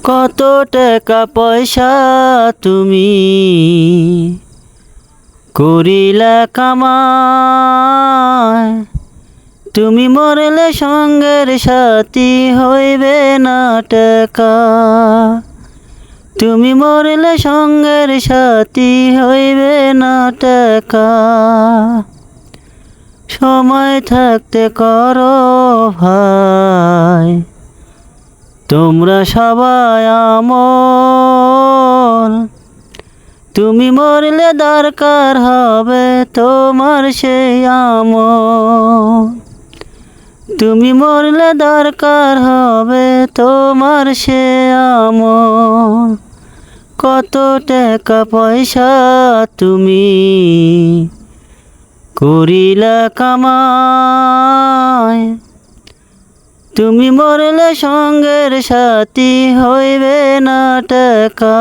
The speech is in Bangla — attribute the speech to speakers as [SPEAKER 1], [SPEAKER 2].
[SPEAKER 1] কত টাকা পয়সা তুমি করিলা কামাই, তুমি মরলে সঙ্গের সাথী হইবে না টাকা। তুমি মরলে সঙ্গের সাথী হইবে না টাকা। সময় থাকতে করো ভাই তোমরা সবাই আমল। তুমি মরলে দরকার হবে তোমার সেই আমল। তুমি মরলে দরকার হবে তোমার সে আমল। কত টাকা পয়সা তুমি করিলা কামাই, তুমি মরলে সঙ্গের সাথী হইবে না টাকা।